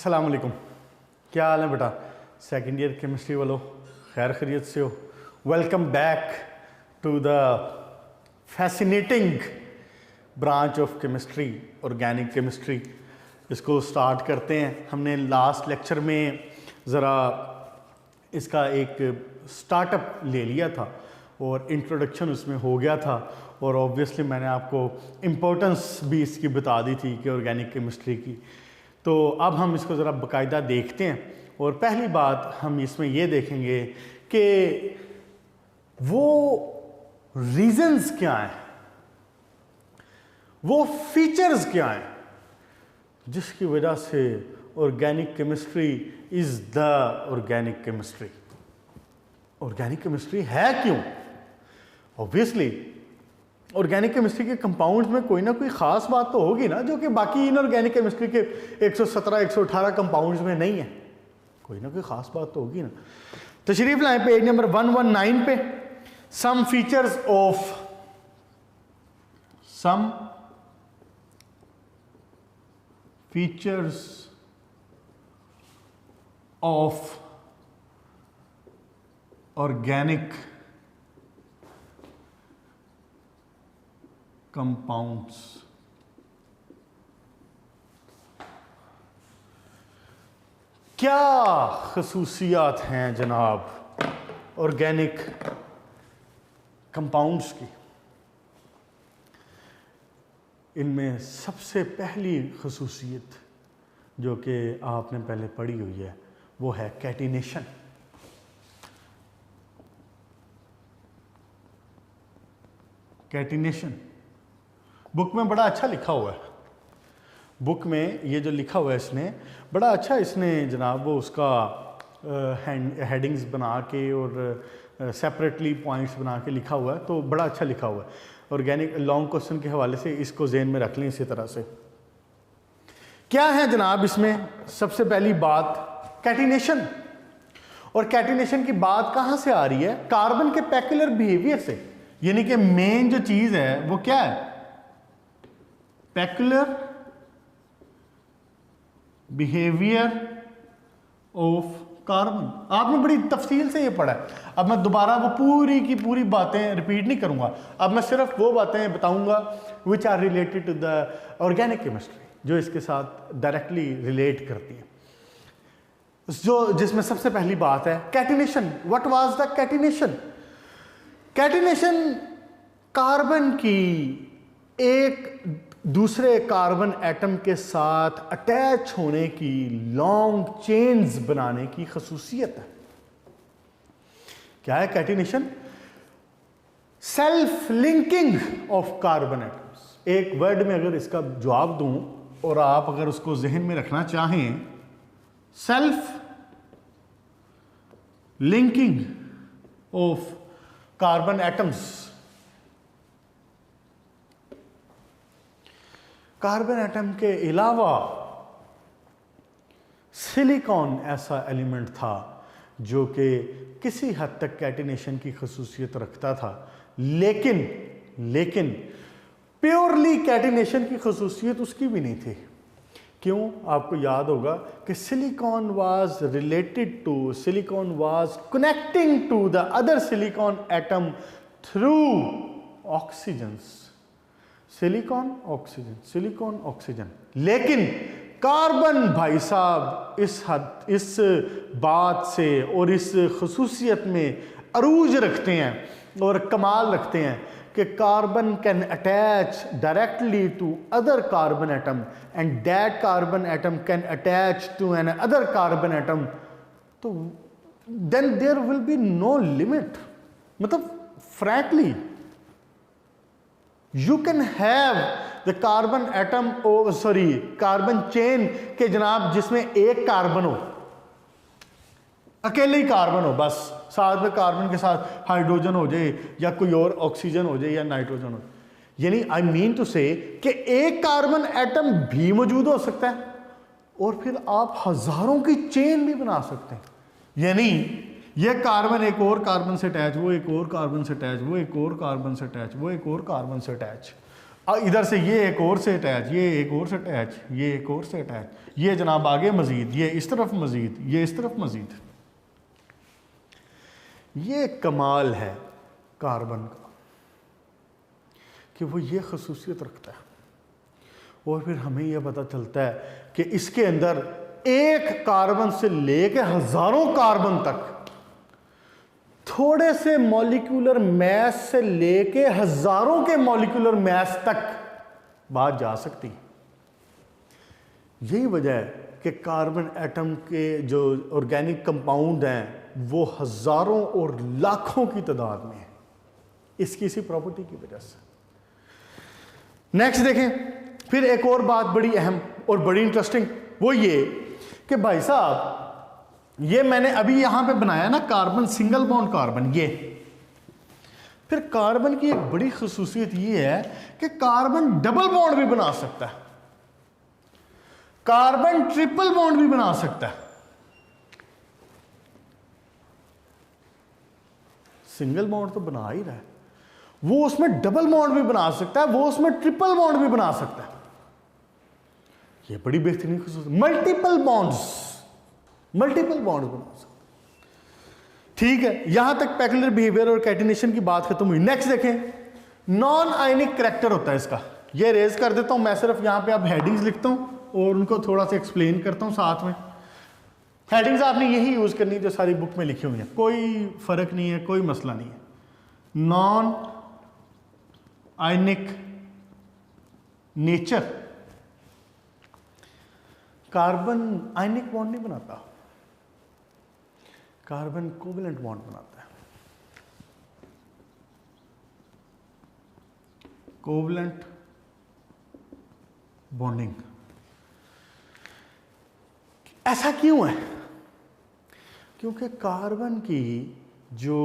अस्सलाम वालेकुम, क्या हाल है बेटा? सेकेंड ईयर केमिस्ट्री वालों, खैर खैरियत से हो? Welcome back to the fascinating branch of chemistry, organic chemistry. इसको स्टार्ट करते हैं। हमने लास्ट लेक्चर में ज़रा इसका एक स्टार्टअप ले लिया था और इंट्रोडक्शन उसमें हो गया था, और ऑब्वियसली मैंने आपको इम्पोर्टेंस भी इसकी बता दी थी कि ऑर्गेनिक केमिस्ट्री की। तो अब हम इसको ज़रा बाकायदा देखते हैं, और पहली बात हम इसमें ये देखेंगे कि वो रीजंस क्या हैं, वो फीचर्स क्या हैं जिसकी वजह से organic chemistry is the organic chemistry. Organic chemistry है क्यों? ऑब्वियसली ऑर्गेनिक केमिस्ट्री के कंपाउंड्स में कोई ना कोई ख़ास बात तो होगी ना, जो कि बाकी इनऑर्गेनिक केमिस्ट्री के 117 118 कंपाउंड्स में नहीं है। कोई ना कोई ख़ास बात तो होगी ना। तशरीफ लाएं पेज नंबर 119 पे। Some features of organic compounds. क्या खसूसियात हैं जनाब ऑर्गेनिक कंपाउंड्स की? इनमें सबसे पहली खसूसियत जो कि आपने पहले पढ़ी हुई है वो है कैटिनेशन। कैटिनेशन बुक में बड़ा अच्छा लिखा हुआ है। बुक में ये जो लिखा हुआ है इसने बड़ा अच्छा, इसने जनाब वो उसका हेडिंग्स बना के और सेपरेटली पॉइंट्स बना के लिखा हुआ है, तो बड़ा अच्छा लिखा हुआ है। ऑर्गेनिक लॉन्ग क्वेश्चन के हवाले से इसको ज़हन में रख लें। इसी तरह से क्या है जनाब इसमें सबसे पहली बात कैटिनेशन। और कैटिनेशन की बात कहाँ से आ रही है? कार्बन के पैक्युलर बिहेवियर से। यानी कि मेन जो चीज़ है वो क्या है? पैक्युलर बिहेवियर ऑफ कार्बन। आपने बड़ी तफसील से ये पढ़ा है। अब मैं दोबारा वो पूरी की पूरी बातें रिपीट नहीं करूंगा। अब मैं सिर्फ वो बातें बताऊंगा which are related to the organic chemistry, जो इसके साथ डायरेक्टली रिलेट करती हैं। जो जिसमें सबसे पहली बात है catenation. What was the catenation? Catenation carbon की एक दूसरे कार्बन एटम के साथ अटैच होने की, लॉन्ग चेन्स बनाने की खसूसियत है। क्या है catenation? Self linking of carbon atoms. एक वर्ड में अगर इसका जवाब दूं और आप अगर उसको जहन में रखना चाहें, self linking of carbon atoms. Carbon atom के अलावा सिलिकॉन ऐसा एलिमेंट था जो कि किसी हद तक कैटिनेशन की खसूसियत रखता था, लेकिन प्योरली कैटिनेशन की खसूसियत उसकी भी नहीं थी। क्यों? आपको याद होगा कि silicon was connecting to the other silicon atom through oxygens. Silicon oxygen. लेकिन कार्बन भाई साहब इस बात से और इस खसूसियत में अरूज रखते हैं और कमाल रखते हैं कि carbon can attach directly to other carbon atom and that carbon atom can attach to an other carbon atom. तो then there will be no limit. मतलब frankly you can have the carbon atom carbon chain के जनाब जिसमें एक carbon हो, अकेले ही carbon हो, बस साथ में कार्बन के साथ हाइड्रोजन हो जाए या कोई और ऑक्सीजन हो जाए या नाइट्रोजन हो। यानी आई मीन टू से कि एक कार्बन एटम भी मौजूद हो सकता है और फिर आप हजारों की चेन भी बना सकते हैं। यानी ये कार्बन एक और कार्बन से अटैच, वो एक और कार्बन से अटैच, वो एक और कार्बन से अटैच, वो एक और कार्बन से अटैच। इधर से ये एक और से अटैच, ये एक और से अटैच, ये एक और से अटैच, ये जनाब आगे मजीद, ये इस तरफ मजीद, ये इस तरफ मजीद। ये कमाल है कार्बन का कि वो ये खसूसियत रखता है। और फिर हमें यह पता चलता है कि इसके अंदर एक कार्बन से लेकर हजारों कार्बन तक, थोड़े से मॉलिक्यूलर मैस से लेके हजारों के मॉलिक्यूलर मैस तक बात जा सकती है। यही वजह है कि कार्बन एटम के जो ऑर्गेनिक कंपाउंड हैं वो हजारों और लाखों की तादाद में है, इसकी इसी प्रॉपर्टी की वजह से। नेक्स्ट देखें, फिर एक और बात बड़ी अहम और बड़ी इंटरेस्टिंग, वो ये कि भाई साहब ये मैंने अभी यहां पे बनाया ना कार्बन सिंगल बॉन्ड कार्बन, ये फिर कार्बन की एक बड़ी खसूसियत ये है कि कार्बन डबल बॉन्ड भी बना सकता है, कार्बन ट्रिपल बॉन्ड भी बना सकता है। सिंगल बॉन्ड तो बना ही रहा है, वो उसमें डबल बॉन्ड भी बना सकता है, वो उसमें ट्रिपल बॉन्ड भी बना सकता है। ये बड़ी बेहतरीन खसूसियत, मल्टीपल बॉन्ड्स बना सकता। ठीक है, यहां तक पैक्युलर बिहेवियर और कैटिनेशन की बात खत्म हुई। नेक्स्ट देखें, नॉन आयनिक करैक्टर होता है इसका। ये रेज कर देता हूं मैं, सिर्फ यहां पे अब हेडिंग्स लिखता हूं और उनको थोड़ा सा एक्सप्लेन करता हूं साथ में। हेडिंग्स आपने यही यूज करनी जो सारी बुक में लिखी हुई है, कोई फर्क नहीं है, कोई मसला नहीं है। Non ionic nature, carbon ionic bond नहीं बनाता, कार्बन कोवेलेंट बॉन्ड बनाता है। Covalent bonding. ऐसा क्यों है? क्योंकि कार्बन की जो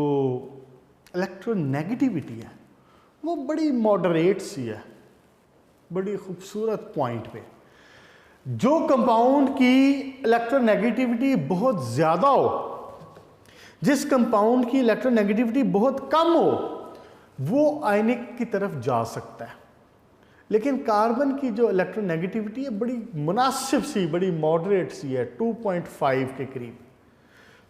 इलेक्ट्रोनेगेटिविटी है वो बड़ी मॉडरेट सी है, बड़ी खूबसूरत पॉइंट पे। जो कंपाउंड की इलेक्ट्रोनेगेटिविटी बहुत ज्यादा हो, जिस कंपाउंड की इलेक्ट्रोनेगेटिविटी बहुत कम हो, वो आयनिक की तरफ जा सकता है। लेकिन कार्बन की जो इलेक्ट्रोनेगेटिविटी है बड़ी मुनासिब सी, बड़ी मॉडरेट सी है, 2.5 के करीब।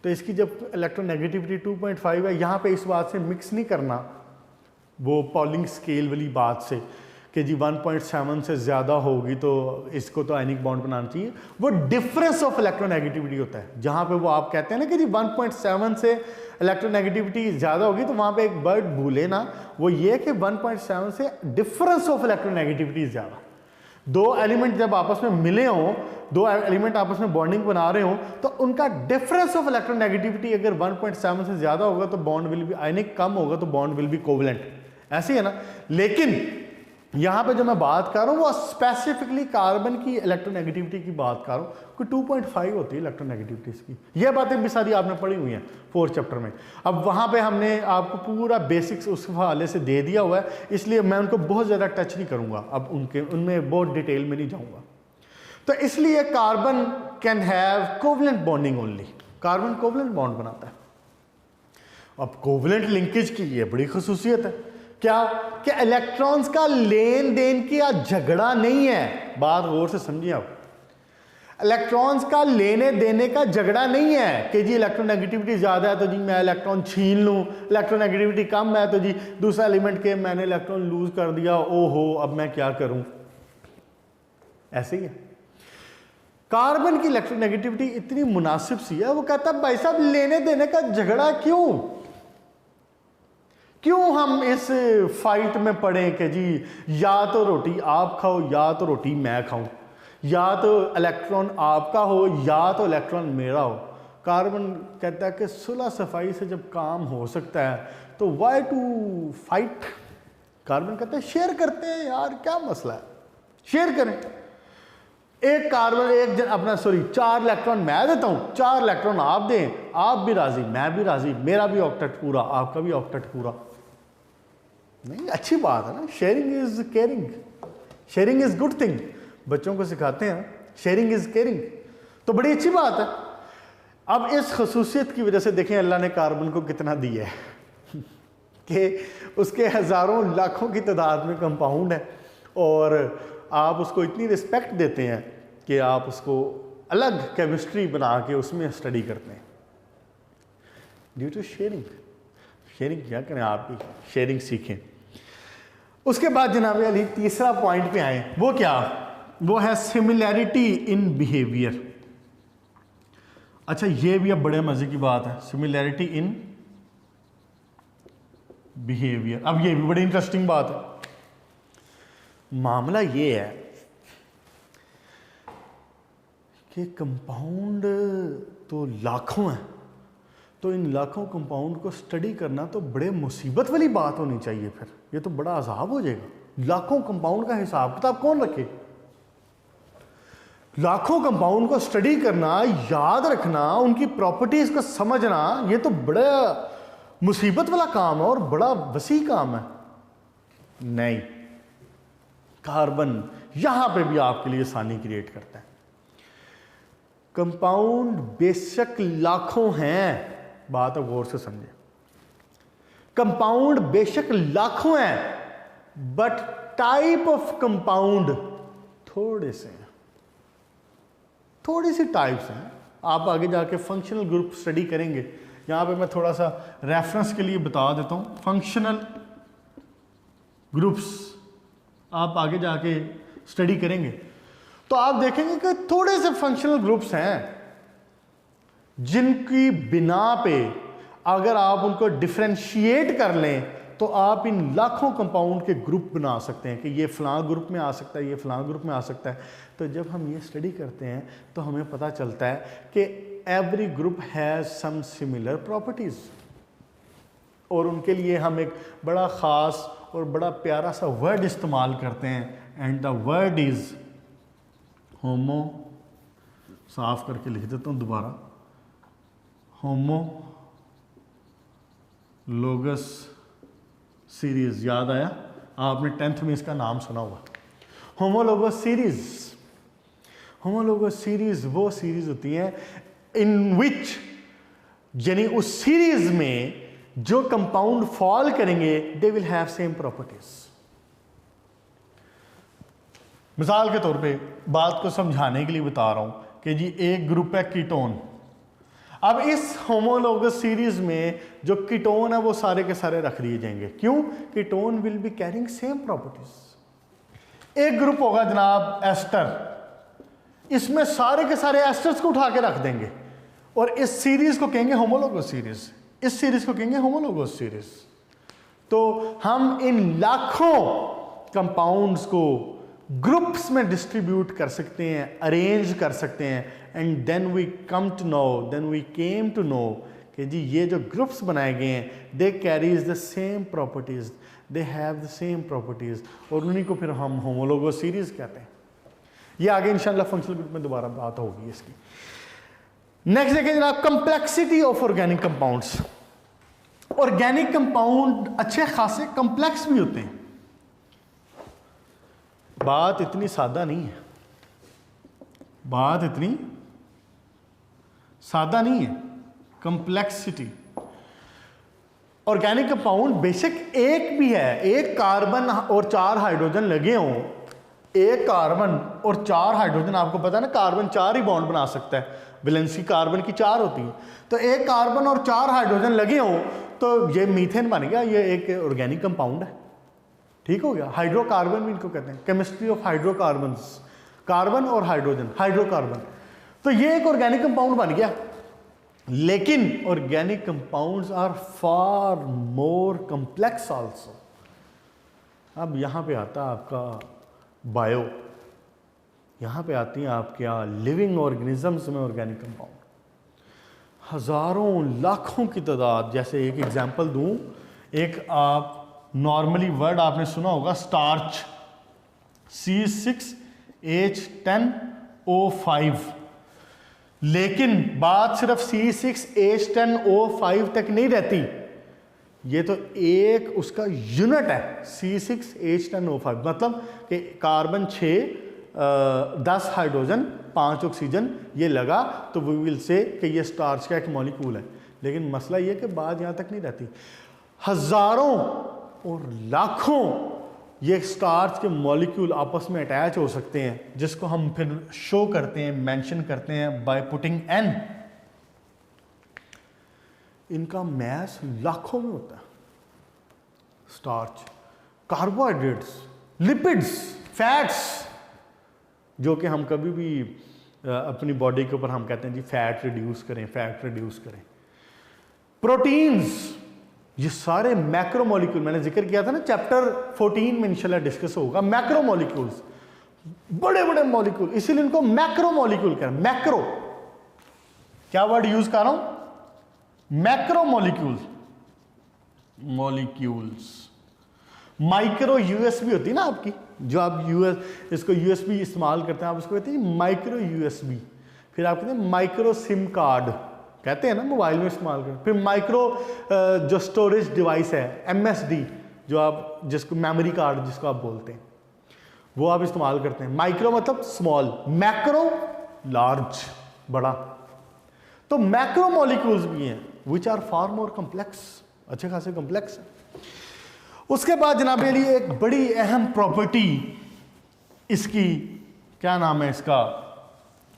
तो इसकी जब इलेक्ट्रोनेगेटिविटी 2.5 है, यहाँ पे इस बात से मिक्स नहीं करना वो पॉलिंग स्केल वाली बात से कि जी 1.7 से ज़्यादा होगी तो इसको तो आयनिक बॉन्ड बनाना चाहिए। वो डिफरेंस ऑफ इलेक्ट्रोनेगेटिविटी होता है, जहाँ पे वो आप कहते हैं ना कि जी 1.7 से इलेक्ट्रोनेगेटिविटी ज़्यादा होगी, तो वहाँ पे एक वर्ड भूले ना, वो ये कि 1.7 से डिफरेंस ऑफ इलेक्ट्रोनेगेटिविटी ज़्यादा। दो एलिमेंट जब आपस में मिले हों, दो एलिमेंट आपस में बॉन्डिंग बना रहे हों, तो उनका डिफरेंस ऑफ इलेक्ट्रोनेगेटिविटी अगर 1.7 से ज़्यादा होगा तो बॉन्ड विल बी आयनिक, कम होगा तो बॉन्ड विल बी कोवेलेंट। ऐसे है ना। लेकिन यहां पे जो मैं बात कर रहा हूं वो स्पेसिफिकली कार्बन की इलेक्ट्रोनेगेटिविटी की बात कर रहा हूं, कोई 2.5 होती है इलेक्ट्रोनेगेटिविटी की। ये बातें भी सारी आपने पढ़ी हुई हैं 4th चैप्टर में। अब वहां पे हमने आपको पूरा बेसिक्स उस हवाले से दे दिया हुआ है, इसलिए मैं उनको बहुत ज़्यादा टच नहीं करूंगा, अब उनमें बहुत डिटेल में नहीं जाऊंगा। तो इसलिए carbon can have covalent bonding only, carbon covalent bond बनाता है। अब कोवेलेंट लिंकेज की ये बड़ी खसूसियत है, क्या कि इलेक्ट्रॉन्स का लेन देन की झगड़ा नहीं है। बात गौर से समझिए आप, इलेक्ट्रॉन्स का लेने देने का झगड़ा नहीं है कि जी इलेक्ट्रोनेगेटिविटी ज्यादा है तो जी मैं इलेक्ट्रॉन छीन लूं, इलेक्ट्रोनेगेटिविटी कम है तो जी दूसरा एलिमेंट के मैंने इलेक्ट्रॉन लूज कर दिया, ओहो अब मैं क्या करूं। ऐसे ही है। कार्बन की इलेक्ट्रोनेगेटिविटी इतनी मुनासिब सी है, वो कहता है भाई साहब लेने देने का झगड़ा क्यों हम इस फाइट में पड़े कि जी या तो रोटी आप खाओ या तो रोटी मैं खाऊं, या तो इलेक्ट्रॉन आपका हो या तो इलेक्ट्रॉन मेरा हो। कार्बन कहता है कि सुलह सफाई से जब काम हो सकता है तो वाई टू फाइट। कार्बन कहता है शेयर करते हैं यार, क्या मसला है, शेयर करें। एक कार्बन एक अपना 4 इलेक्ट्रॉन मैं देता हूं, 4 इलेक्ट्रॉन आप दें, आप भी राजी मैं भी राजी, मेरा भी ऑक्टेट पूरा आपका भी ऑक्टेट पूरा। नहीं, अच्छी बात है ना, sharing is caring, sharing is good thing. बच्चों को सिखाते हैं शेयरिंग इज केयरिंग, तो बड़ी अच्छी बात है। अब इस खसूसियत की वजह से देखें अल्लाह ने कार्बन को कितना दिया है कि उसके हजारों लाखों की तादाद में कंपाउंड है और आप उसको इतनी रिस्पेक्ट देते हैं कि आप उसको अलग केमिस्ट्री बना के उसमें स्टडी करते हैं ड्यू टू शेयरिंग। शेयरिंग क्या करें, आप भी शेयरिंग सीखें। उसके बाद जनाब अली तीसरा पॉइंट पे आए, वो क्या, वो है सिमिलैरिटी इन बिहेवियर। अच्छा ये भी अब बड़े मजे की बात है, सिमिलैरिटी इन बिहेवियर। अब ये भी बड़ी इंटरेस्टिंग बात है। मामला ये है कि कंपाउंड तो लाखों हैं, तो इन लाखों कंपाउंड को स्टडी करना तो बड़े मुसीबत वाली बात होनी चाहिए। फिर ये तो बड़ा अजाब हो जाएगा। लाखों कंपाउंड का हिसाब किताब कौन रखे? लाखों कंपाउंड को स्टडी करना, याद रखना, उनकी प्रॉपर्टीज को समझना, ये तो बड़ा मुसीबत वाला काम है और बड़ा वसी काम है। नहीं, कार्बन यहां पे भी आपके लिए आसानी क्रिएट करता है। कंपाउंड बेशक लाखों हैं, बात अब गौर से समझे, कंपाउंड बेशक लाखों हैं, बट टाइप ऑफ कंपाउंड थोड़े से हैं, थोड़ी सी टाइप्स हैं। आप आगे जाके फंक्शनल ग्रुप स्टडी करेंगे। यहां पे मैं थोड़ा सा रेफरेंस के लिए बता देता हूं, फंक्शनल ग्रुप्स आप आगे जाके स्टडी करेंगे तो आप देखेंगे कि थोड़े से फंक्शनल ग्रुप्स हैं जिनकी बिना पे अगर आप उनको डिफरेंशिएट कर लें तो आप इन लाखों कंपाउंड के ग्रुप बना सकते हैं कि ये फलां ग्रुप में आ सकता है, ये फलां ग्रुप में आ सकता है। तो जब हम ये स्टडी करते हैं तो हमें पता चलता है कि every group has some similar properties, और उनके लिए हम एक बड़ा ख़ास और बड़ा प्यारा सा वर्ड इस्तेमाल करते हैं, एंड द वर्ड इज़ होमो। साफ करके लिख देता हूँ दोबारा, होमोलोगस सीरीज। याद आया? आपने 10th में इसका नाम सुना होगा, होमोलोगस सीरीज। होमोलोगस सीरीज वो सीरीज होती है इन विच, यानी उस सीरीज में जो कंपाउंड फॉल करेंगे they will have same properties. मिसाल के तौर पे बात को समझाने के लिए बता रहा हूं कि जी एक ग्रुप है कीटोन। अब इस होमोलोगस सीरीज में जो कीटोन है वो सारे के सारे रख दिए जाएंगे। क्यों? Ketone will be carrying same properties. एक ग्रुप होगा जनाब एस्टर, इसमें सारे के सारे एस्टर्स को उठा के रख देंगे और इस सीरीज को कहेंगे होमोलोगस सीरीज, इस सीरीज को कहेंगे होमोलोगस सीरीज। तो हम इन लाखों कंपाउंड्स को ग्रुप्स में डिस्ट्रीब्यूट कर सकते हैं, अरेंज कर सकते हैं, and then we come to know, then we came to know कि जी ये जो ग्रुप्स बनाए गए हैं they carries the same properties, they have the same properties, और उन्हीं को फिर हम होमोलोगस सीरीज कहते हैं। ये आगे इंशाल्लाह फंक्शनल ग्रुप में दोबारा बात होगी इसकी। नेक्स्ट देखें जनाब, complexity of organic compounds. Organic compound अच्छे खासे कंप्लेक्स भी होते हैं। बात इतनी सादा नहीं है, बात इतनी सादा नहीं है। कंप्लेक्सिटी, ऑर्गेनिक कंपाउंड बेशक एक भी है, एक कार्बन और 4 हाइड्रोजन लगे हों, एक कार्बन और 4 हाइड्रोजन, आपको पता है ना कार्बन 4 ही बॉन्ड बना सकता है, वैलेंसी कार्बन की 4 होती है। तो एक कार्बन और 4 हाइड्रोजन लगे हों तो ये मीथेन बन गया, ये एक ऑर्गेनिक कंपाउंड है। ठीक हो गया। हाइड्रोकार्बन भी इनको कहते हैं, केमिस्ट्री ऑफ हाइड्रोकार्बन्स, कार्बन और हाइड्रोजन, हाइड्रोकार्बन। तो ये एक ऑर्गेनिक कंपाउंड बन गया। लेकिन organic compounds are far more complex also. अब यहां पे आता है आपका बायो, यहां पे आती हैं आपके लिविंग ऑर्गेनिजम्स में ऑर्गेनिक कंपाउंड, हजारों लाखों की तादाद। जैसे एक एग्जांपल दूं, एक आप नॉर्मली वर्ड आपने सुना होगा स्टार्च, C6H10O5, लेकिन बात सिर्फ C6H10O5 तक नहीं रहती, ये तो एक उसका यूनिट है C6H10O5। मतलब कि कार्बन 6, 10 हाइड्रोजन, 5 ऑक्सीजन ये लगा तो वी विल से कि ये स्टार्च का एक मॉलिक्यूल है। लेकिन मसला ये कि बात यहाँ तक नहीं रहती, हजारों और लाखों ये स्टार्च के मॉलिक्यूल आपस में अटैच हो सकते हैं, जिसको हम फिर शो करते हैं, मेंशन करते हैं बाय पुटिंग एन। इनका मैस लाखों में होता है। स्टार्च, कार्बोहाइड्रेट्स, लिपिड्स, फैट्स, जो कि हम कभी भी अपनी बॉडी के ऊपर हम कहते हैं जी फैट रिड्यूस करें, फैट रिड्यूस करें। प्रोटीन्स, ये सारे मैक्रो मॉलिक्यूल, मैंने जिक्र किया था ना चैप्टर 14 में इंशाल्लाह डिस्कस होगा। मैक्रो मॉलिक्यूल्स, बड़े बड़े मॉलिक्यूल, इसीलिए इनको मैक्रो मॉलिक्यूल कह रहे हैं। मैक्रो, क्या वर्ड यूज कर रहा हूं? Macro molecules. Molecules, micro USB होती है ना आपकी, जो आप इसको यूएसबी इस्तेमाल करते हैं, आप उसको कहते हैं माइक्रो यूएसबी। फिर आप कहते हैं माइक्रो सिम कार्ड, कहते हैं ना मोबाइल में इस्तेमाल करते हैं। फिर माइक्रो जो स्टोरेज डिवाइस है एमएसडी, जो आप जिसको मेमोरी कार्ड जिसको आप बोलते हैं, वो आप इस्तेमाल करते हैं। माइक्रो मतलब स्मॉल, मैक्रो लार्ज, बड़ा। तो मैक्रो मॉलिक्यूल्स भी हैं which are far more complex, अच्छे खासे कॉम्प्लेक्स है। उसके बाद जनाब अली एक बड़ी अहम प्रॉपर्टी इसकी, क्या नाम है इसका,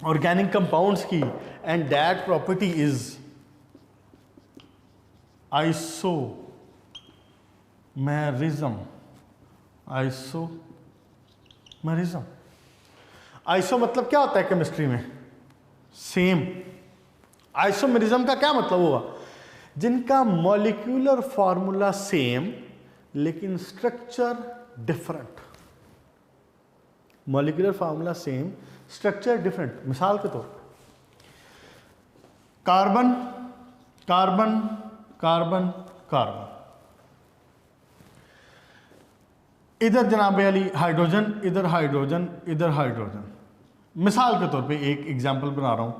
ऑर्गेनिक कंपाउंड्स की, and that property is isomerism. Isomerism, iso मतलब क्या होता है केमिस्ट्री में? सेम। आइसोमेरिज्म का क्या मतलब हुआ? जिनका मॉलिक्यूलर फॉर्मूला सेम लेकिन structure different. Molecular formula same, structure different. मिसाल के तौर पर कार्बन कार्बन कार्बन कार्बन, इधर जनाब अली हाइड्रोजन, इधर हाइड्रोजन, इधर हाइड्रोजन। मिसाल के तौर पे एक एग्जांपल बना रहा हूं,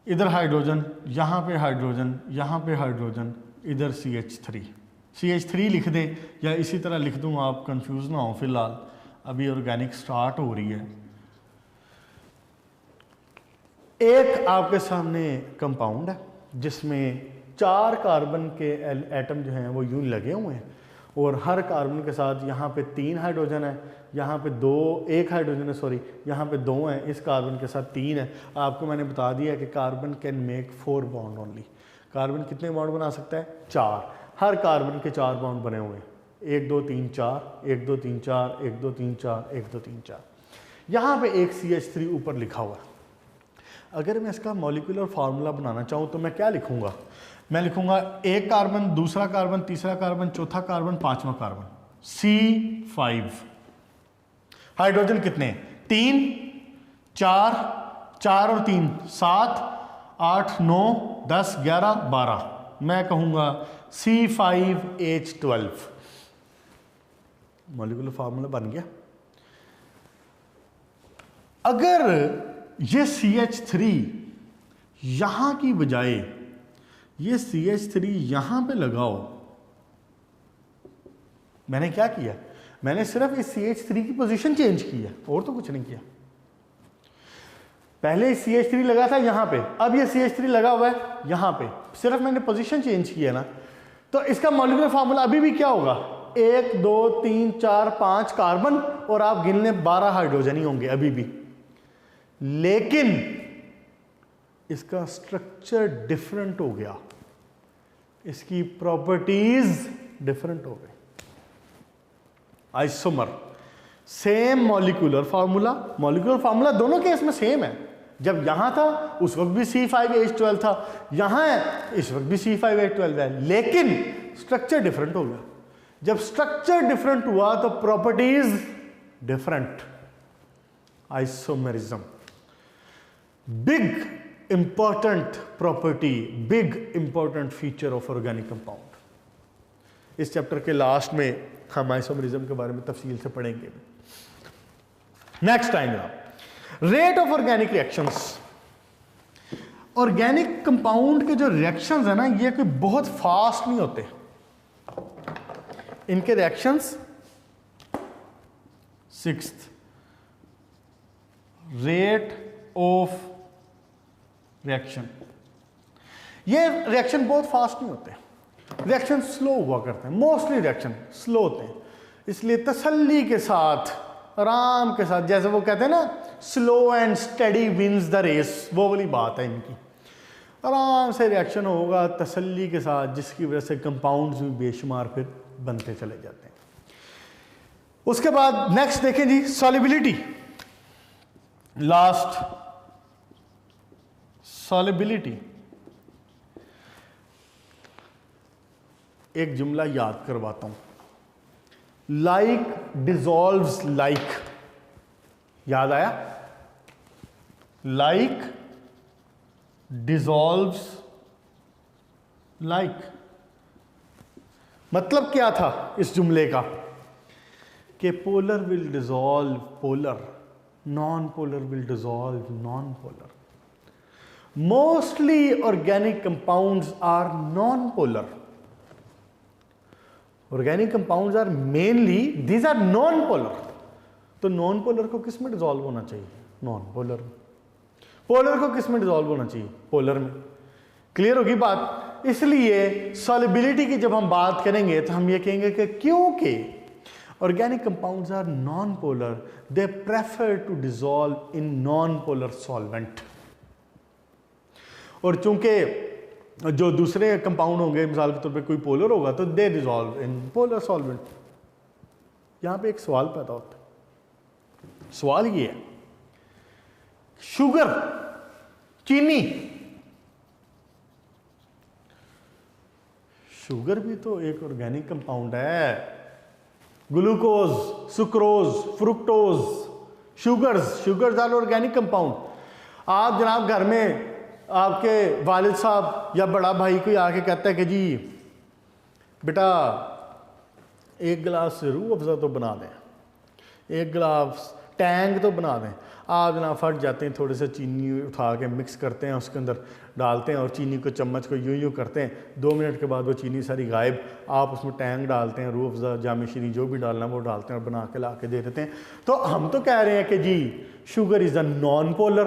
इधर हाइड्रोजन, यहां पे हाइड्रोजन, यहां पे हाइड्रोजन, इधर CH3। CH3 लिख दें या इसी तरह लिख दूं, आप कंफ्यूज ना हो। फिलहाल अभी ऑर्गेनिक स्टार्ट हो रही है। एक आपके सामने कंपाउंड है जिसमें 4 कार्बन के एटम जो हैं वो यूं लगे हुए हैं, और हर कार्बन के साथ यहाँ पे 3 हाइड्रोजन है, यहाँ पे 1 हाइड्रोजन है, सॉरी, यहाँ पे 2 हैं, इस कार्बन के साथ 3 है। आपको मैंने बता दिया कि carbon can make 4 bond only. Carbon कितने बॉन्ड बना सकता है? 4। हर कार्बन के 4 बॉन्ड बने हुए हैं, 1 2 3 4, 1 2 3 4, 1 2 3 4, 1 2 3 4। यहाँ पे एक CH3 ऊपर लिखा हुआ है। अगर मैं इसका मॉलिक्यूलर फार्मूला बनाना चाहूँ तो मैं क्या लिखूंगा? मैं लिखूंगा एक कार्बन, दूसरा कार्बन, तीसरा कार्बन, चौथा कार्बन, पांचवा कार्बन, C5। हाइड्रोजन कितने? 3, 4, 4 और 3 7, 8, 9, 10, 11, 12। मैं कहूंगा C5H12। मॉलिक्यूलर फार्मूला बन गया। अगर ये CH3 यहां की बजाय ये CH3 यहां पे लगाओ, मैंने क्या किया? मैंने सिर्फ इस CH3 की पोजीशन चेंज की है, और तो कुछ नहीं किया। पहले CH3 लगा था यहां पे, अब ये CH3 लगा हुआ है यहां पे, सिर्फ मैंने पोजीशन चेंज की है ना। तो इसका मॉलिक्यूलर फार्मूला अभी भी क्या होगा? 1 2 3 4 5 कार्बन, और आप गिन लें 12 हाइड्रोजन ही होंगे अभी भी, लेकिन इसका स्ट्रक्चर डिफरेंट हो गया, इसकी प्रॉपर्टीज डिफरेंट हो गई। Isomer, same molecular formula, molecular formula दोनों केस में सेम है। जब यहां था उस वक्त भी C5H12 था, यहां है इस वक्त भी C5H12 है, लेकिन स्ट्रक्चर डिफरेंट हो गया। जब स्ट्रक्चर डिफरेंट हुआ तो properties different. Isomerism, big important property, big important feature of organic compound. इस चैप्टर के लास्ट में हम आइसोमेरिज्म के बारे में तफसील से पढ़ेंगे। Next time rate of organic reactions. Organic compound के जो रिएक्शंस है ना, ये कोई बहुत फास्ट नहीं होते। इनके reactions, 6th rate of reaction. ये रिएक्शन बहुत फास्ट नहीं होते, रिएक्शन स्लो हुआ करते हैं। मोस्टली रिएक्शन स्लो होते हैं, इसलिए तसल्ली के साथ, आराम के साथ, जैसे वो कहते हैं ना slow and steady wins the race, वो वाली बात है इनकी। आराम से रिएक्शन होगा तसल्ली के साथ, जिसकी वजह से कंपाउंड्स भी बेशुमार फिर बनते चले जाते हैं। उसके बाद नेक्स्ट देखें जी, सॉल्युबिलिटी। Last, solubility. एक जुमला याद करवाता हूं, लाइक डिजॉल्व्स लाइक। याद आया? Like dissolves like. मतलब क्या था इस जुमले का? कि polar will dissolve polar, non polar will dissolve non polar. Mostly organic compounds are non polar. Organic compounds are mainly, these are non polar. तो नॉन पोलर को किस में डिजॉल्व होना चाहिए? नॉन पोलर में। पोलर को किस में डिजॉल्व होना चाहिए? पोलर में। क्लियर होगी बात? इसलिए सॉल्युबिलिटी की जब हम बात करेंगे तो हम ये कहेंगे कि क्योंकि organic compounds are non polar, they prefer to dissolve in non polar solvent. और चूंकि जो दूसरे कंपाउंड होंगे, मिसाल के तौर पे कोई पोलर होगा, तो दे डिजॉल्व इन पोलर सॉल्वेंट। यहां पे एक सवाल पैदा होता है। सवाल ये है, शुगर, चीनी, शुगर भी तो एक ऑर्गेनिक कंपाउंड है। Glucose, sucrose, fructose, sugars are organic compound. आप जनाब घर में आपके वालिद साहब या बड़ा भाई कोई आके कहता है कि जी बेटा एक गिलास रूह अफ़ज़ा तो बना दें, एक गिलास टैंग तो बना दें। आप जनाब फट जाते हैं, थोड़े से चीनी उठा के मिक्स करते हैं, उसके अंदर डालते हैं और चीनी को चम्मच को यूं यूं करते हैं। 2 मिनट के बाद वो चीनी सारी गायब। आप उसमें टैंग डालते हैं, रूह अफ़ज़ा, जाम शीरी, जो भी डालना वो डालते हैं और बना के ला के दे देते हैं। तो हम तो कह रहे हैं कि जी sugar is a non polar,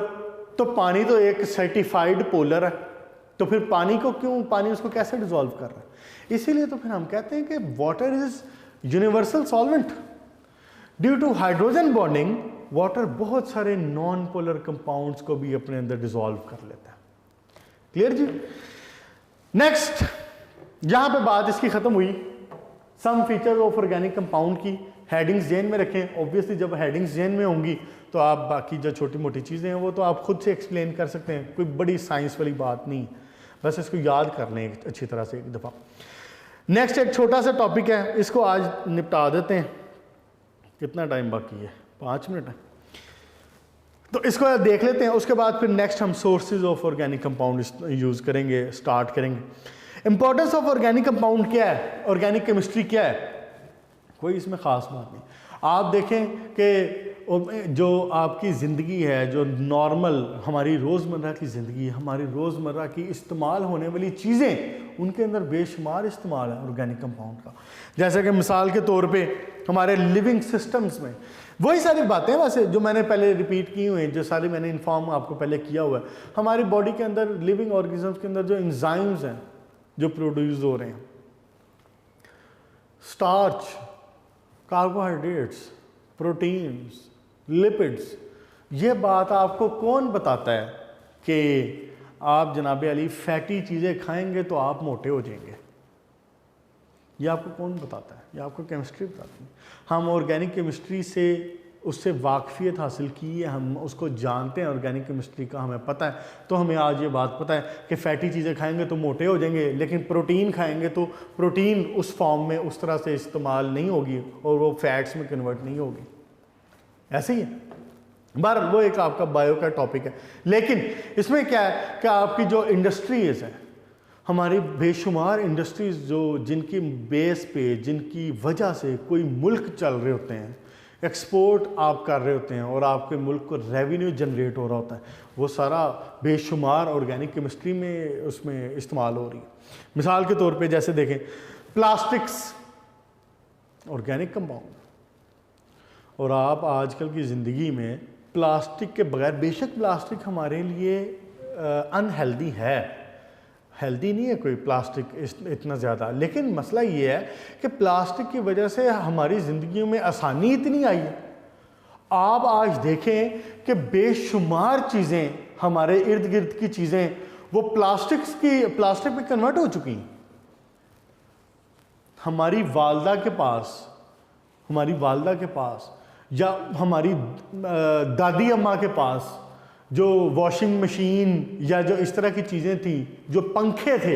तो पानी तो एक सर्टिफाइड पोलर है, तो फिर पानी को क्यों, पानी उसको कैसे डिजॉल्व कर रहा है? इसीलिए तो फिर हम कहते हैं कि water is universal solvent. Due to hydrogen bonding, water बहुत सारे नॉन पोलर कंपाउंड्स को भी अपने अंदर डिसॉल्व कर लेता है। क्लियर जी? नेक्स्ट, यहां पे बात इसकी खत्म हुई। Some features of organic compound की हेडिंग्स जेन में रखें। ऑब्वियसली जब हेडिंग्स जेन में होंगी तो आप बाकी जो छोटी मोटी चीज़ें हैं वो तो आप खुद से एक्सप्लेन कर सकते हैं, कोई बड़ी साइंस वाली बात नहीं, बस इसको याद कर लें अच्छी तरह से एक दफ़ा। नेक्स्ट एक छोटा सा टॉपिक है, इसको आज निपटा देते हैं। कितना टाइम बाकी है? 5 मिनट है, तो इसको देख लेते हैं। उसके बाद फिर नेक्स्ट हम sources of organic compound use करेंगे, स्टार्ट करेंगे। इंपॉर्टेंस ऑफ ऑर्गेनिक कंपाउंड क्या है, ऑर्गेनिक केमिस्ट्री क्या है, कोई इसमें ख़ास बात नहीं। आप देखें कि जो आपकी ज़िंदगी है, जो नॉर्मल हमारी रोज़मर्रा की ज़िंदगी है, हमारी रोज़मर्रा की इस्तेमाल होने वाली चीज़ें, उनके अंदर बेशुमार इस्तेमाल है ऑर्गेनिक कंपाउंड का। जैसे कि मिसाल के तौर पे हमारे लिविंग सिस्टम्स में वही सारी बातें वैसे जो मैंने पहले रिपीट की हुई हैं, जो सारी मैंने इन्फॉर्म आपको पहले किया हुआ है। हमारी बॉडी के अंदर लिविंग ऑर्गेनिज्म्स के अंदर जो एंजाइम्स हैं जो प्रोड्यूस हो रहे हैं, स्टार्च, कार्बोहाइड्रेट्स, प्रोटीन्स, लिपिड्स, ये बात आपको कौन बताता है कि आप जनाब अली फैटी चीज़ें खाएंगे तो आप मोटे हो जाएंगे? ये आपको कौन बताता है? ये आपको केमिस्ट्री बताती है। हम ऑर्गेनिक केमिस्ट्री से उससे वाकफियत हासिल की है, हम उसको जानते हैं, ऑर्गेनिक केमिस्ट्री का हमें पता है, तो हमें आज ये बात पता है कि फ़ैटी चीज़ें खाएंगे तो मोटे हो जाएंगे, लेकिन प्रोटीन खाएंगे तो प्रोटीन उस फॉर्म में उस तरह से इस्तेमाल नहीं होगी और वो फैट्स में कन्वर्ट नहीं होगी। ऐसे ही है। बहरहाल वो एक आपका बायो का टॉपिक है, लेकिन इसमें क्या है कि आपकी जो इंडस्ट्रीज़ है, हमारी बेशुमार इंडस्ट्रीज़ जो जिनकी बेस पे, जिनकी वजह से कोई मुल्क चल रहे होते हैं, एक्सपोर्ट आप कर रहे होते हैं और आपके मुल्क को रेवेन्यू जनरेट हो रहा होता है, वो सारा बेशुमार ऑर्गेनिक केमिस्ट्री में उसमें इस्तेमाल हो रही है। मिसाल के तौर पे जैसे देखें प्लास्टिक्स, ऑर्गेनिक कंपाउंड, और आप आजकल की ज़िंदगी में प्लास्टिक के बगैर, बेशक प्लास्टिक हमारे लिए अनहेल्दी है हेल्दी नहीं है कोई प्लास्टिक इतना ज़्यादा, लेकिन मसला ये है कि प्लास्टिक की वजह से हमारी ज़िंदगियों में आसानी इतनी आई है। आप आज देखें कि बेशुमार चीज़ें, हमारे इर्द गिर्द की चीज़ें वो प्लास्टिक में कन्वर्ट हो चुकी हैं। हमारी वालदा के पास या हमारी दादी अम्मा के पास जो वॉशिंग मशीन या जो इस तरह की चीज़ें थी, जो पंखे थे,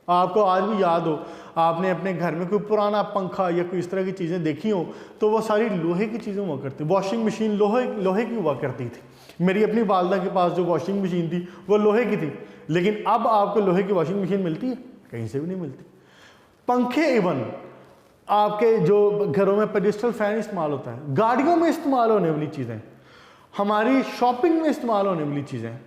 आपको आज भी याद हो, आपने अपने घर में कोई पुराना पंखा या कोई इस तरह की चीज़ें देखी हो तो वो सारी लोहे की चीज़ें हुआ करती। वॉशिंग मशीन लोहे की हुआ करती थी। मेरी अपनी वालदा के पास जो वॉशिंग मशीन थी वो लोहे की थी, लेकिन अब आपको लोहे की वॉशिंग मशीन मिलती है? कहीं से भी नहीं मिलती। पंखे, इवन आपके जो घरों में पेडिस्टल फैन इस्तेमाल होता है, गाड़ियों में इस्तेमाल होने वाली चीज़ें, हमारी शॉपिंग में इस्तेमाल होने वाली चीज़ें,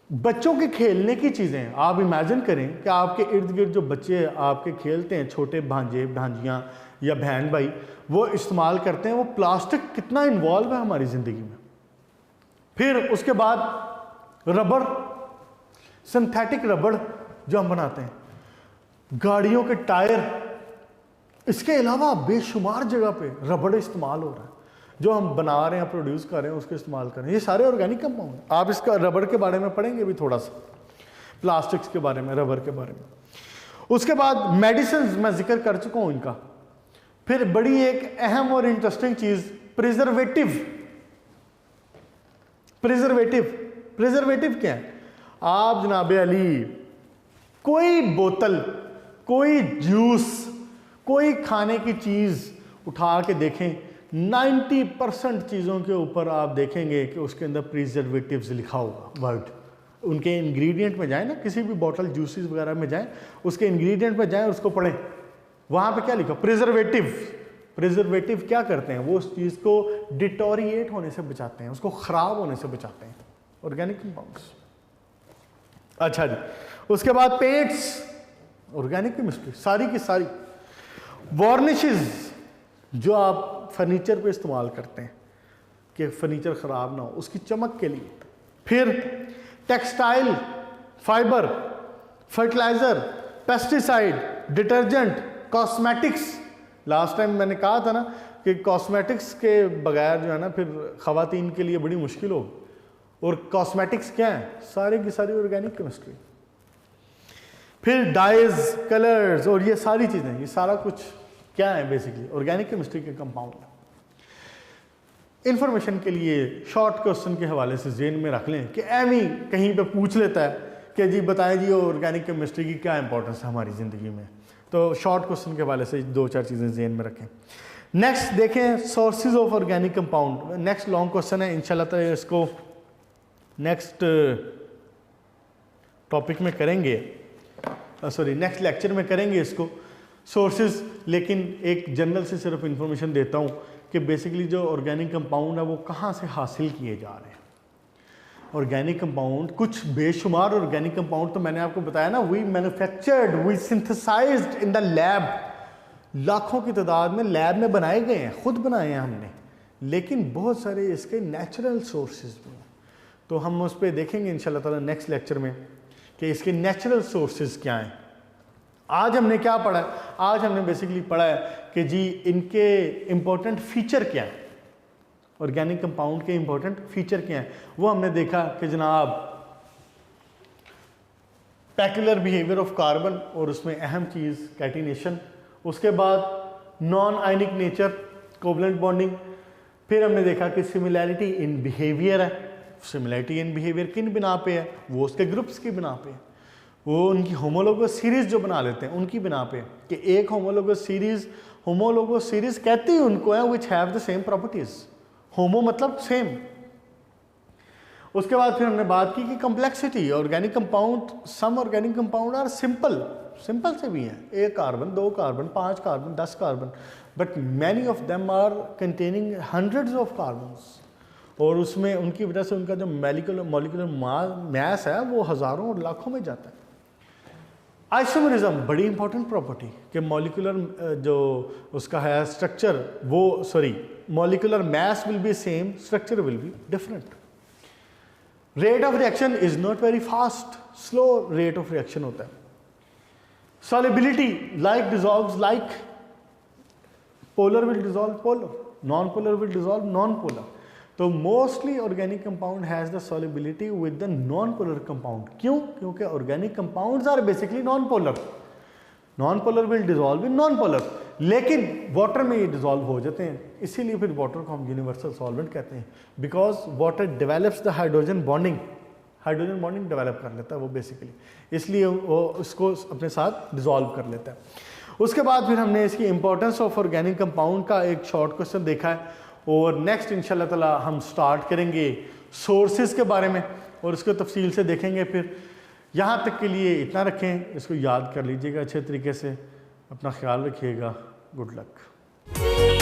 बच्चों के खेलने की चीज़ें। आप इमेजिन करें कि आपके इर्द गिर्द जो बच्चे आपके खेलते हैं, छोटे भांजे भांजियाँ या बहन भाई, वो इस्तेमाल करते हैं, वो प्लास्टिक कितना इन्वॉल्व है हमारी ज़िंदगी में। फिर उसके बाद रबड़, सिंथेटिक रबड़ जो हम बनाते हैं, गाड़ियों के टायर, इसके अलावा बेशुमार जगह पे रबड़ इस्तेमाल हो रहा है। जो हम बना रहे हैं, प्रोड्यूस कर रहे हैं, उसको इस्तेमाल कर रहे हैं, ये सारे ऑर्गेनिक कंपाउंड। आप इसका रबड़ के बारे में पढ़ेंगे भी थोड़ा सा, प्लास्टिक्स के बारे में, रबड़ के बारे में। उसके बाद मेडिसिन मैं जिक्र कर चुका हूं इनका। फिर बड़ी एक अहम और इंटरेस्टिंग चीज, प्रिजर्वेटिव क्या है? आप जनाब अली कोई बोतल, कोई जूस, कोई खाने की चीज उठा के देखें, 90% चीज़ों के ऊपर आप देखेंगे कि उसके अंदर प्रिजर्वेटिव्स लिखा होगा वर्ड। उनके इंग्रेडिएंट में जाएं ना, किसी भी बॉटल जूसेस वगैरह में जाएं, उसके इंग्रेडिएंट में जाएं, उसको पढ़ें, वहाँ पे क्या लिखा? प्रिजर्वेटिव क्या करते हैं? वो उस चीज़ को डिटोरिएट होने से बचाते हैं, उसको ख़राब होने से बचाते हैं, ऑर्गेनिक कंपाउंड्स। अच्छा जी, उसके बाद पेंट्स, ऑर्गेनिक केमिस्ट्री सारी की सारी। वार्निशेस जो आप फर्नीचर पे इस्तेमाल करते हैं कि फर्नीचर ख़राब ना हो, उसकी चमक के लिए। फिर textile, fibre, fertiliser, pesticide, detergent, cosmetics. Last time मैंने कहा था ना कि कॉस्मेटिक्स के बगैर जो है ना फिर ख़वातीन के लिए बड़ी मुश्किल होगी। और कॉस्मेटिक्स क्या है? सारी की सारी ऑर्गेनिक केमिस्ट्री। फिर डाइज, कलर्स और ये सारी चीज़ें, ये सारा कुछ क्या है? बेसिकली ऑर्गेनिक केमिस्ट्री के कंपाउंड। इंफॉर्मेशन के लिए शॉर्ट क्वेश्चन के हवाले से जेन में रख लें कि एमी कहीं पे पूछ लेता है कि जी बताएं जी ऑर्गेनिक केमिस्ट्री की क्या इंपॉर्टेंस है हमारी ज़िंदगी में, तो शॉर्ट क्वेश्चन के हवाले से 2-4 चीज़ें जेन में रखें। नेक्स्ट देखें sources of organic compound. Next long question है, इंशाल्लाह तो इसको नेक्स्ट टॉपिक में करेंगे, सॉरी नेक्स्ट लेक्चर में करेंगे इसको सोर्सेज। लेकिन एक जनरल से सिर्फ इंफॉर्मेशन देता हूँ कि बेसिकली जो ऑर्गेनिक कंपाउंड है वो कहाँ से हासिल किए जा रहे हैं। ऑर्गेनिक कंपाउंड, कुछ बेशुमार ऑर्गेनिक कंपाउंड तो मैंने आपको बताया ना, we manufactured, we synthesized in the lab, लाखों की तादाद में लैब में बनाए गए हैं, खुद बनाए हैं हमने। लेकिन बहुत सारे इसके नेचुरल सोर्सेज भी हैं, तो हम उस पर देखेंगे इंशाल्लाह ताला नेक्स्ट लेक्चर में कि इसके नेचुरल सोर्सेज क्या हैं। आज हमने क्या पढ़ा है? आज हमने बेसिकली पढ़ा है कि जी इनके इम्पोर्टेंट फीचर क्या हैं, ऑर्गेनिक कंपाउंड के इम्पोर्टेंट फीचर क्या हैं। वो हमने देखा कि जनाब पैक्युलर बिहेवियर ऑफ कार्बन, और उसमें अहम चीज़ कैटिनेशन। उसके बाद non ionic nature, covalent bonding. फिर हमने देखा कि सिमिलैरिटी इन बिहेवियर है। सिमिलैरिटी इन बिहेवियर किन बिना पे है? वो उसके ग्रुप्स की बिना पे है, वो उनकी होमोलोगस सीरीज जो बना लेते हैं उनकी बिना पे कि एक होमोलोगस सीरीज कहती है उनको है which have the same properties. Homo मतलब सेम। उसके बाद फिर हमने बात की कि complexity, organic compound, some organic compound are simple से भी हैं, 1 carbon, 2 carbon, 5 carbon, 10 carbon, but many of them are containing hundreds of carbons, और उसमें उनकी वजह से उनका जो मॉलिक्यूलर मास है वो हज़ारों और लाखों में जाता है। आइसोमरिज्म बड़ी इंपॉर्टेंट प्रॉपर्टी कि मॉलिक्यूलर जो उसका है स्ट्रक्चर, वो molecular mass will be same, structure will be different. Rate of reaction is not very fast, slow rate of reaction होता है। solubility like dissolves like, polar will dissolve polar, non-polar will dissolve non-polar. तो mostly organic compound has the solubility with the non polar compound. क्यों? क्योंकि organic compounds are basically non polar. Non polar will dissolve in non polar, लेकिन water में ये dissolve हो जाते हैं. इसीलिए फिर वाटर को हम यूनिवर्सल सॉल्वेंट कहते हैं, because water develops the hydrogen bonding. Hydrogen bonding develop कर लेता है वो बेसिकली, इसलिए वो उसको अपने साथ डिजॉल्व कर लेता है. उसके बाद फिर हमने इसकी इंपॉर्टेंस ऑफ ऑर्गेनिक कंपाउंड का एक शॉर्ट क्वेश्चन देखा है, और नेक्स्ट इंशाल्लाह ताला हम स्टार्ट करेंगे सोर्सेज के बारे में और उसको तफसील से देखेंगे. फिर यहाँ तक के लिए इतना रखें, इसको याद कर लीजिएगा अच्छे तरीके से. अपना ख्याल रखिएगा. Good luck.